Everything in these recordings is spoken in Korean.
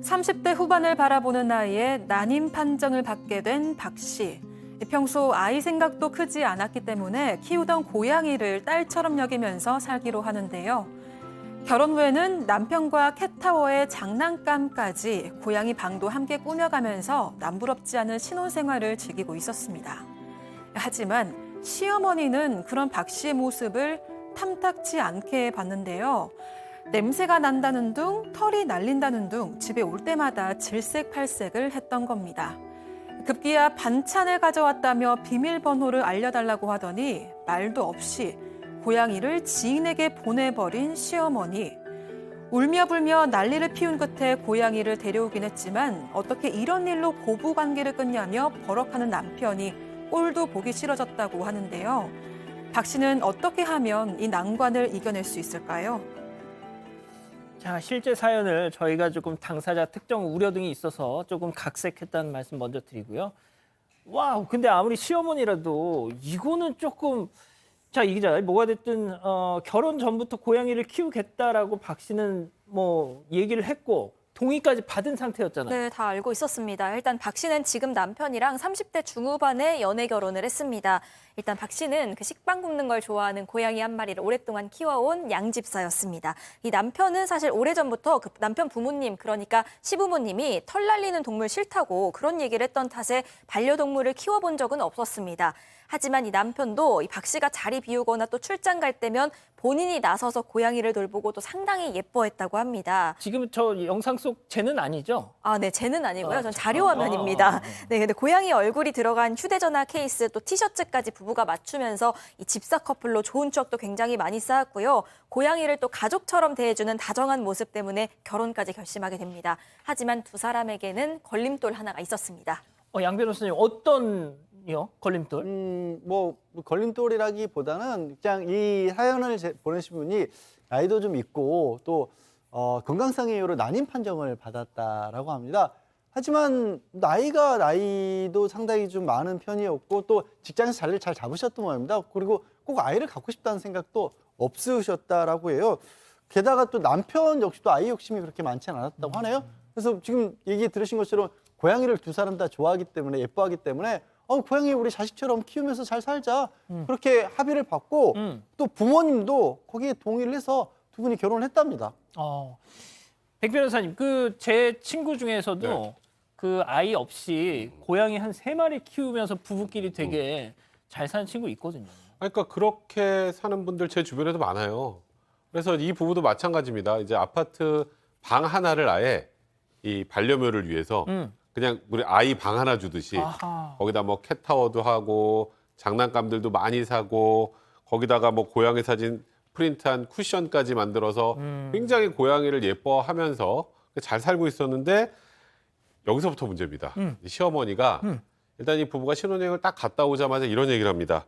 30대 후반을 바라보는 나이에 난임 판정을 받게 된 박 씨. 평소 아이 생각도 크지 않았기 때문에 키우던 고양이를 딸처럼 여기면서 살기로 하는데요. 결혼 후에는 남편과 캣타워의 장난감까지 고양이 방도 함께 꾸며가면서 남부럽지 않은 신혼생활을 즐기고 있었습니다. 하지만 시어머니는 그런 박 씨의 모습을 탐탁지 않게 봤는데요. 냄새가 난다는 둥, 털이 날린다는 둥 집에 올 때마다 질색팔색을 했던 겁니다. 급기야 반찬을 가져왔다며 비밀번호를 알려달라고 하더니 말도 없이 고양이를 지인에게 보내버린 시어머니. 울며 불며 난리를 피운 끝에 고양이를 데려오긴 했지만 어떻게 이런 일로 고부관계를 끊냐며 버럭하는 남편이 꼴도 보기 싫어졌다고 하는데요. 박 씨는 어떻게 하면 이 난관을 이겨낼 수 있을까요? 자, 실제 사연을 저희가 조금 당사자 특정 우려 등이 있어서 조금 각색했다는 말씀 먼저 드리고요. 와우, 근데 아무리 시어머니라도 이거는 조금 자, 이 기자, 뭐가 됐든 결혼 전부터 고양이를 키우겠다라고 박 씨는 뭐 얘기를 했고 동의까지 받은 상태였잖아요. 네, 다 알고 있었습니다. 일단 박 씨는 지금 남편이랑 30대 중후반에 연애 결혼을 했습니다. 일단 박 씨는 그 식빵 굽는 걸 좋아하는 고양이 한 마리를 오랫동안 키워온 양집사였습니다. 이 남편은 사실 오래전부터 그 남편 부모님, 그러니까 시부모님이 털 날리는 동물 싫다고 그런 얘기를 했던 탓에 반려동물을 키워본 적은 없었습니다. 하지만 이 남편도 이 박 씨가 자리 비우거나 또 출장 갈 때면 본인이 나서서 고양이를 돌보고 또 상당히 예뻐했다고 합니다. 지금 저 영상 속 쟤는 아니죠? 아, 네, 쟤는 아니고요. 전 자료 화면입니다. 네, 근데 고양이 얼굴이 들어간 휴대전화 케이스 또 티셔츠까지 부부가 맞추면서 이 집사 커플로 좋은 추억도 굉장히 많이 쌓았고요. 고양이를 또 가족처럼 대해주는 다정한 모습 때문에 결혼까지 결심하게 됩니다. 하지만 두 사람에게는 걸림돌 하나가 있었습니다. 양 변호사님 어떤요? 걸림돌? 뭐 걸림돌이라기보다는 그냥 이 사연을 보내신 분이 나이도 좀 있고 또 건강상의 이유로 난임 판정을 받았다라고 합니다. 하지만 나이도 상당히 좀 많은 편이었고 또 직장에서 자리를 잘 잡으셨던 모양입니다. 그리고 꼭 아이를 갖고 싶다는 생각도 없으셨다라고 해요. 게다가 또 남편 역시도 아이 욕심이 그렇게 많지는 않았다고 하네요. 그래서 지금 얘기 들으신 것처럼 고양이를 두 사람 다 좋아하기 때문에 예뻐하기 때문에 고양이 우리 자식처럼 키우면서 잘 살자. 그렇게 합의를 받고 또 부모님도 거기에 동의를 해서 두 분이 결혼을 했답니다. 백 변호사님, 그 제 친구 중에서도 네. 그 아이 없이 고양이 한 3마리 키우면서 부부끼리 되게 잘 사는 친구 있거든요. 그러니까 그렇게 사는 분들 제 주변에도 많아요. 그래서 이 부부도 마찬가지입니다. 이제 아파트 방 하나를 아예 이 반려묘를 위해서 그냥 우리 아이 방 하나 주듯이 아하. 거기다 뭐 캣타워도 하고 장난감들도 많이 사고 거기다가 뭐 고양이 사진 프린트한 쿠션까지 만들어서 굉장히 고양이를 예뻐하면서 잘 살고 있었는데 여기서부터 문제입니다. 이 시어머니가 일단 이 부부가 신혼여행을 딱 갔다 오자마자 이런 얘기를 합니다.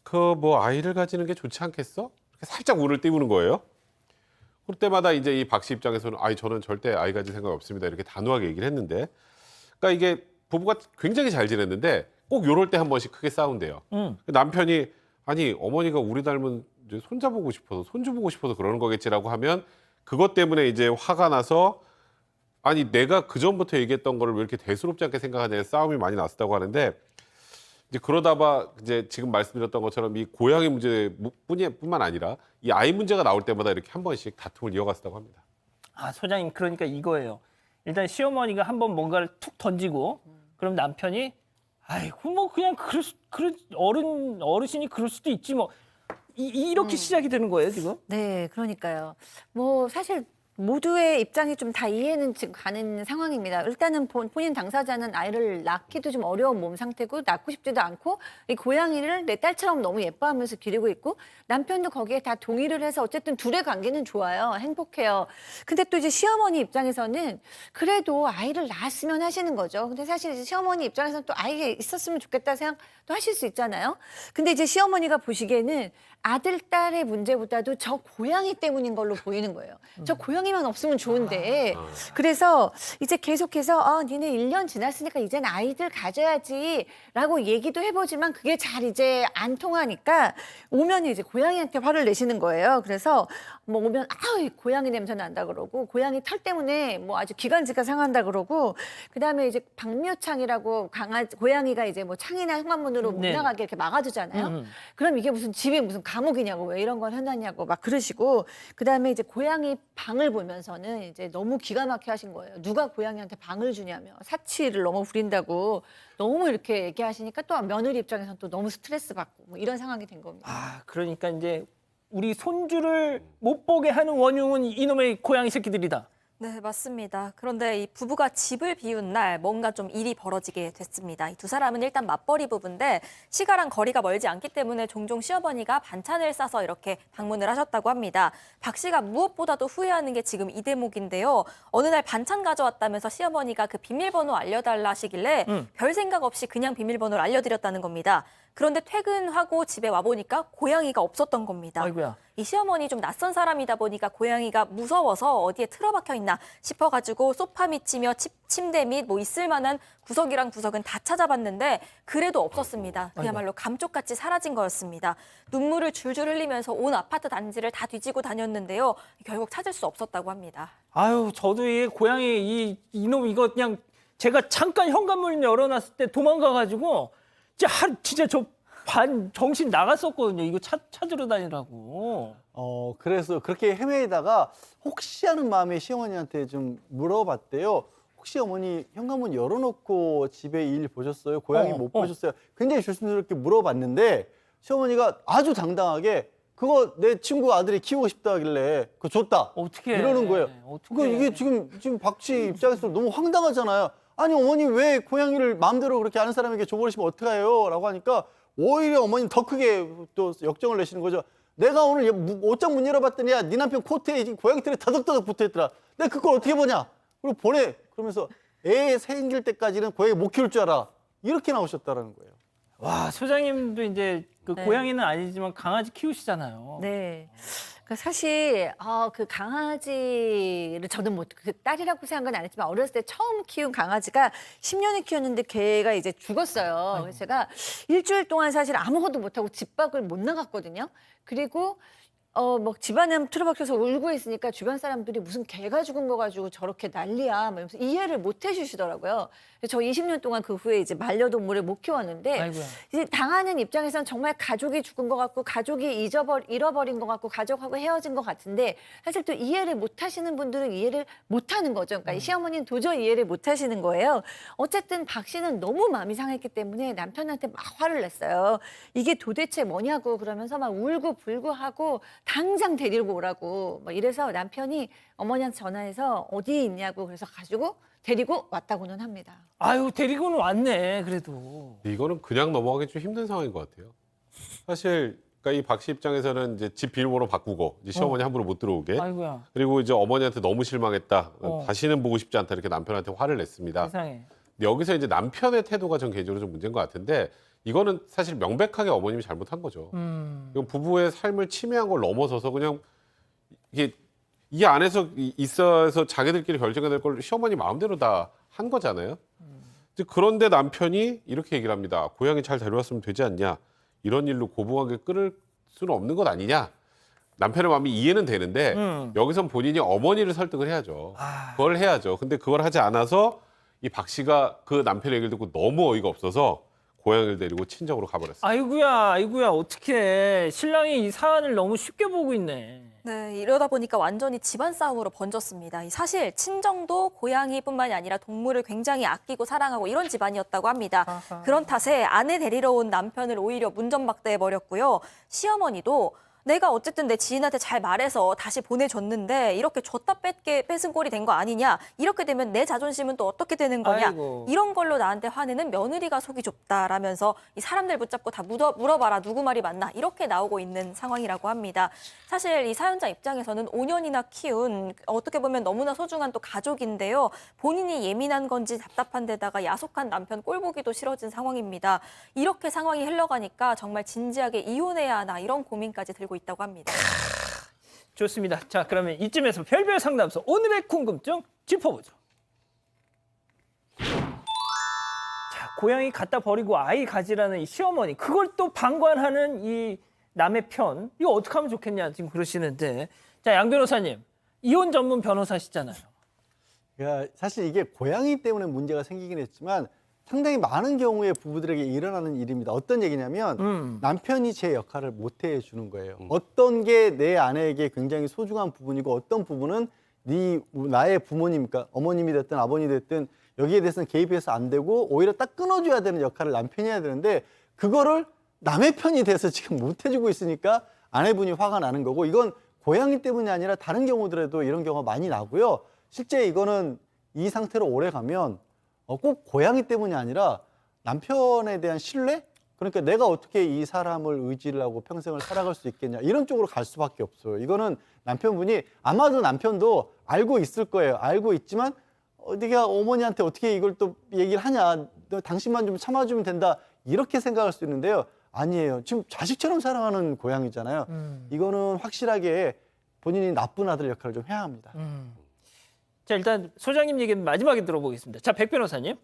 그 뭐 아이를 가지는 게 좋지 않겠어? 이렇게 살짝 울을 띄우는 거예요. 그때마다 이제 이 박 씨 입장에서는 저는 절대 아이 가질 생각 없습니다. 이렇게 단호하게 얘기를 했는데, 그러니까 이게 부부가 굉장히 잘 지냈는데 꼭 요럴 때 한 번씩 크게 싸운대요. 남편이 아니 어머니가 우리 닮은 이제 손자 보고 싶어서 손주 보고 싶어서 그러는 거겠지라고 하면 그것 때문에 이제 화가 나서 아니 내가 그 전부터 얘기했던 거를 왜 이렇게 대수롭지 않게 생각하냐 싸움이 많이 났었다고 하는데 이제 그러다가 이제 지금 말씀드렸던 것처럼 이 고양이 문제뿐만 아니라 이 아이 문제가 나올 때마다 이렇게 한 번씩 다툼을 이어갔다고 합니다. 소장님, 그러니까 이거예요. 일단 시어머니가 한번 뭔가를 툭 던지고 그럼 남편이 아이고 뭐 그냥 어르신이 그럴 수도 있지 뭐 이렇게 시작이 되는 거예요 지금? 네, 그러니까요. 뭐 사실 모두의 입장이 좀 다 이해는 지금 가는 상황입니다. 일단은 본인 당사자는 아이를 낳기도 좀 어려운 몸 상태고 낳고 싶지도 않고 이 고양이를 내 딸처럼 너무 예뻐하면서 기르고 있고 남편도 거기에 다 동의를 해서 어쨌든 둘의 관계는 좋아요. 행복해요. 근데 또 이제 시어머니 입장에서는 그래도 아이를 낳았으면 하시는 거죠. 근데 사실 이제 시어머니 입장에서는 또 아이가 있었으면 좋겠다 생각도 하실 수 있잖아요. 근데 이제 시어머니가 보시기에는 아들, 딸의 문제보다도 저 고양이 때문인 걸로 보이는 거예요. 저 고양이만 없으면 좋은데. 그래서 이제 계속해서 니네 1년 지났으니까 이젠 아이들 가져야지 라고 얘기도 해보지만 그게 잘 이제 안 통하니까 오면 이제 고양이한테 화를 내시는 거예요. 그래서 뭐 오면 아우 고양이 냄새 난다 그러고 고양이 털 때문에 뭐 아주 기관지가 상한다 그러고 그다음에 이제 박묘창이라고 고양이가 이제 뭐 창이나 현관문으로 못 네. 나가게 이렇게 막아두잖아요. 그럼 이게 무슨 집에 무슨 감옥이냐고 왜 이런 걸 해놨냐고 막 그러시고 그다음에 이제 고양이 방을 보면서는 이제 너무 기가 막혀 하신 거예요. 누가 고양이한테 방을 주냐며 사치를 너무 부린다고 너무 이렇게 얘기하시니까 또 며느리 입장에서는 또 너무 스트레스 받고 뭐 이런 상황이 된 겁니다. 아, 그러니까 이제 우리 손주를 못 보게 하는 원흉은 이놈의 고양이 새끼들이다. 네, 맞습니다. 그런데 이 부부가 집을 비운 날 뭔가 좀 일이 벌어지게 됐습니다. 이 두 사람은 일단 맞벌이 부부인데 시가랑 거리가 멀지 않기 때문에 종종 시어머니가 반찬을 싸서 이렇게 방문을 하셨다고 합니다. 박 씨가 무엇보다도 후회하는 게 지금 이 대목인데요. 어느 날 반찬 가져왔다면서 시어머니가 그 비밀번호 알려달라 하시길래 별 생각 없이 그냥 비밀번호를 알려드렸다는 겁니다. 그런데 퇴근하고 집에 와보니까 고양이가 없었던 겁니다. 아이고야. 이 시어머니 좀 낯선 사람이다 보니까 고양이가 무서워서 어디에 틀어박혀 있나 싶어가지고 소파 밑이며 침대 및 뭐 있을 만한 구석이랑 구석은 다 찾아봤는데 그래도 없었습니다. 그야말로 감쪽같이 사라진 거였습니다. 눈물을 줄줄 흘리면서 온 아파트 단지를 다 뒤지고 다녔는데요. 결국 찾을 수 없었다고 합니다. 아유, 저도 이 고양이 이놈 이거 그냥 제가 잠깐 현관문 열어놨을 때 도망가가지고 진짜 저 반 정신 나갔었거든요. 이거 찾으러 다니라고. 그래서 그렇게 헤매다가 혹시 하는 마음에 시어머니한테 좀 물어봤대요. 혹시 어머니 현관문 열어놓고 집에 일 보셨어요? 고양이 못 보셨어요? 굉장히 조심스럽게 물어봤는데 시어머니가 아주 당당하게 그거 내 친구 아들이 키우고 싶다 하길래 그거 줬다. 어떻게 이러는 거예요. 어떻게 이게 지금 박 씨 입장에서 너무 황당하잖아요. 아니 어머니 왜 고양이를 마음대로 그렇게 아는 사람에게 줘버리시면 어떡해요? 라고 하니까 오히려 어머니는 더 크게 또 역정을 내시는 거죠. 내가 오늘 옷장 문 열어봤더니 야, 네 남편 코트에 지금 고양이 털이 다덕다덕 붙어있더라. 내가 그걸 어떻게 보냐? 그리고 보내. 그러면서 애 생길 때까지는 고양이 못 키울 줄 알아. 이렇게 나오셨다라는 거예요. 와, 소장님도 이제 그 네. 고양이는 아니지만 강아지 키우시잖아요. 네. 그러니까 사실 그 강아지를 저는 뭐 그 딸이라고 생각은 안 했지만 어렸을 때 처음 키운 강아지가 10년을 키웠는데 걔가 이제 죽었어요. 그래서 제가 일주일 동안 사실 아무것도 못하고 집 밖을 못 나갔거든요. 그리고 뭐 집안에 틀어박혀서 울고 있으니까 주변 사람들이 무슨 개가 죽은 거 가지고 저렇게 난리야 막 이러면서 이해를 못 해주시더라고요. 그래서 저 20년 동안 그 후에 이제 반려동물을 못 키웠는데 아이고야. 이제 당하는 입장에서는 정말 가족이 죽은 것 같고 가족이 잃어버린 것 같고 가족하고 헤어진 것 같은데 사실 또 이해를 못 하시는 분들은 이해를 못 하는 거죠. 그러니까 이 시어머니는 도저히 이해를 못 하시는 거예요. 어쨌든 박 씨는 너무 마음이 상했기 때문에 남편한테 막 화를 냈어요. 이게 도대체 뭐냐고 그러면서 막 울고 불고 하고 당장 데리고 오라고 막 이래서 남편이 어머니한테 전화해서 어디 있냐고 그래서 가지고 데리고 왔다고는 합니다. 아유, 데리고는 왔네, 그래도. 이거는 그냥 넘어가기 좀 힘든 상황인 것 같아요. 사실 그러니까 이 박 씨 입장에서는 이제 집 비밀번호 바꾸고 이제 시어머니 함부로 못 들어오게. 아이고야. 그리고 이제 어머니한테 너무 실망했다. 어. 다시는 보고 싶지 않다. 이렇게 남편한테 화를 냈습니다. 세상에. 근데 여기서 이제 남편의 태도가 전 개인적으로 좀 문제인 것 같은데 이거는 사실 명백하게 어머님이 잘못한 거죠. 이건 부부의 삶을 침해한 걸 넘어서서 그냥 이게 이 안에서 있어서 자기들끼리 결정해야 될 걸 시어머니 마음대로 다 한 거잖아요. 이제 그런데 남편이 이렇게 얘기를 합니다. 고양이 잘 데려왔으면 되지 않냐. 이런 일로 고부하게 끌을 수는 없는 것 아니냐. 남편의 마음이 이해는 되는데 여기선 본인이 어머니를 설득을 해야죠. 그걸 해야죠. 근데 그걸 하지 않아서 이 박 씨가 그 남편의 얘기를 듣고 너무 어이가 없어서 고양이를 데리고 친정으로 가버렸어요. 아이고야, 어떡해. 신랑이 이 사안을 너무 쉽게 보고 있네. 네, 이러다 보니까 완전히 집안 싸움으로 번졌습니다. 사실 친정도 고양이뿐만이 아니라 동물을 굉장히 아끼고 사랑하고 이런 집안이었다고 합니다. 아하. 그런 탓에 아내 데리러 온 남편을 오히려 문전박대해버렸고요. 시어머니도 내가 어쨌든 내 지인한테 잘 말해서 다시 보내줬는데 이렇게 줬다 뺏은 꼴이 된 거 아니냐. 이렇게 되면 내 자존심은 또 어떻게 되는 거냐. 아이고. 이런 걸로 나한테 화내는 며느리가 속이 좁다라면서 이 사람들 붙잡고 다 물어봐라. 누구 말이 맞나. 이렇게 나오고 있는 상황이라고 합니다. 사실 이 사연자 입장에서는 5년이나 키운 어떻게 보면 너무나 소중한 또 가족인데요. 본인이 예민한 건지 답답한 데다가 야속한 남편 꼴보기도 싫어진 상황입니다. 이렇게 상황이 흘러가니까 정말 진지하게 이혼해야 하나 이런 고민까지 들고 있다고 합니다. 좋습니다. 자, 그러면 이쯤에서 별별 상담소 오늘의 궁금증 짚어보죠. 자, 고양이 갖다 버리고 아이 가지라는 이 시어머니, 그걸 또 방관하는 이 남의 편, 이거 어떻게 하면 좋겠냐 지금 그러시는데, 자, 양 변호사님, 이혼 전문 변호사시잖아요. 그러니까 사실 이게 고양이 때문에 문제가 생기긴 했지만 상당히 많은 경우에 부부들에게 일어나는 일입니다. 어떤 얘기냐면 남편이 제 역할을 못 해주는 거예요. 어떤 게 내 아내에게 굉장히 소중한 부분이고 어떤 부분은 나의 부모님, 그러니까 어머님이 됐든 아버님이 됐든 여기에 대해서는 개입해서 안 되고 오히려 딱 끊어줘야 되는 역할을 남편이 해야 되는데 그거를 남의 편이 돼서 지금 못 해주고 있으니까 아내분이 화가 나는 거고 이건 고양이 때문이 아니라 다른 경우들에도 이런 경우가 많이 나고요. 실제 이거는 이 상태로 오래 가면 꼭 고양이 때문이 아니라 남편에 대한 신뢰? 그러니까 내가 어떻게 이 사람을 의지를 하고 평생을 살아갈 수 있겠냐 이런 쪽으로 갈 수밖에 없어요. 이거는 남편분이 아마도 남편도 알고 있을 거예요. 알고 있지만 네가 어머니한테 어떻게 이걸 또 얘기를 하냐. 너 당신만 좀 참아주면 된다. 이렇게 생각할 수 있는데요. 아니에요. 지금 자식처럼 사랑하는 고양이잖아요. 이거는 확실하게 본인이 나쁜 아들 역할을 좀 해야 합니다. 자, 일단 소장님 얘기는 마지막에 들어보겠습니다. 자, 백 변호사님.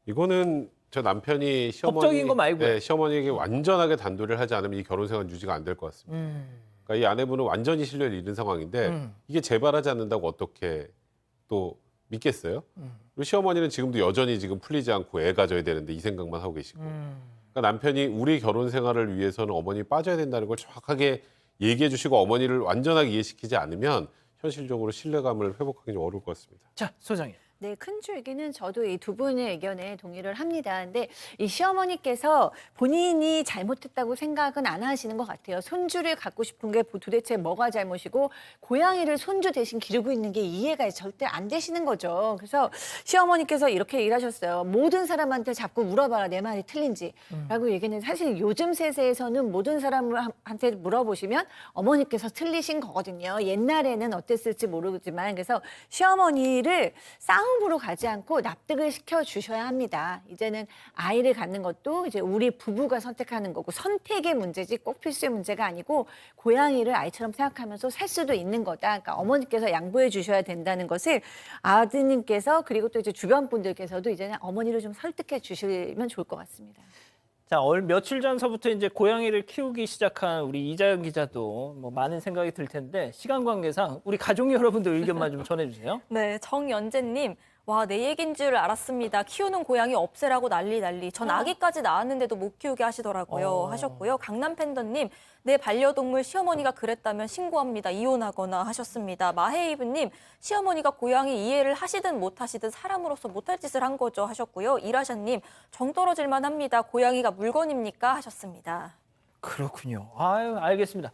이거는 저 남편이 법적인 거 말고요. 네, 시어머니에게 완전하게 단도리를 하지 않으면 이 결혼 생활 유지가 안 될 것 같습니다. 그러니까 이 아내분은 완전히 신뢰를 잃은 상황인데 이게 재발하지 않는다고 어떻게 또 믿겠어요? 그리고 시어머니는 지금도 여전히 지금 풀리지 않고 애 가져야 되는데 이 생각만 하고 계시고. 그러니까 남편이 우리 결혼 생활을 위해서는 어머니 빠져야 된다는 걸 정확하게 얘기해 주시고 어머니를 완전하게 이해시키지 않으면 현실적으로 신뢰감을 회복하기 좀 어려울 것 같습니다. 자, 소장님. 네, 큰 줄기는 저도 이 두 분의 의견에 동의를 합니다. 근데 이 시어머니께서 본인이 잘못했다고 생각은 안 하시는 것 같아요. 손주를 갖고 싶은 게 도대체 뭐가 잘못이고 고양이를 손주 대신 기르고 있는 게 이해가 절대 안 되시는 거죠. 그래서 시어머니께서 이렇게 일하셨어요. 모든 사람한테 자꾸 물어봐라 내 말이 틀린지 라고 얘기는 사실 요즘 세대에서는 모든 사람한테 물어보시면 어머니께서 틀리신 거거든요. 옛날에는 어땠을지 모르지만 그래서 시어머니를 싸움으로 가지 않고 납득을 시켜 주셔야 합니다. 이제는 아이를 갖는 것도 이제 우리 부부가 선택하는 거고 선택의 문제지 꼭 필수의 문제가 아니고 고양이를 아이처럼 생각하면서 살 수도 있는 거다. 그러니까 어머니께서 양보해 주셔야 된다는 것을 아드님께서 그리고 또 이제 주변 분들께서도 이제는 어머니를 좀 설득해 주시면 좋을 것 같습니다. 자, 며칠 전서부터 이제 고양이를 키우기 시작한 우리 이자연 기자도 뭐 많은 생각이 들 텐데 시간 관계상 우리 가족 여러분들 의견만 좀 전해주세요. 네, 정연재님. 와, 내 얘기인 줄 알았습니다. 키우는 고양이 없애라고 난리. 전 아기까지 낳았는데도 못 키우게 하시더라고요. 하셨고요. 강남 팬더님. 내 반려동물 시어머니가 그랬다면 신고합니다. 이혼하거나 하셨습니다. 마헤이브님. 시어머니가 고양이 이해를 하시든 못하시든 사람으로서 못할 짓을 한 거죠 하셨고요. 이라샤님. 정 떨어질만 합니다. 고양이가 물건입니까 하셨습니다. 그렇군요. 아유, 알겠습니다.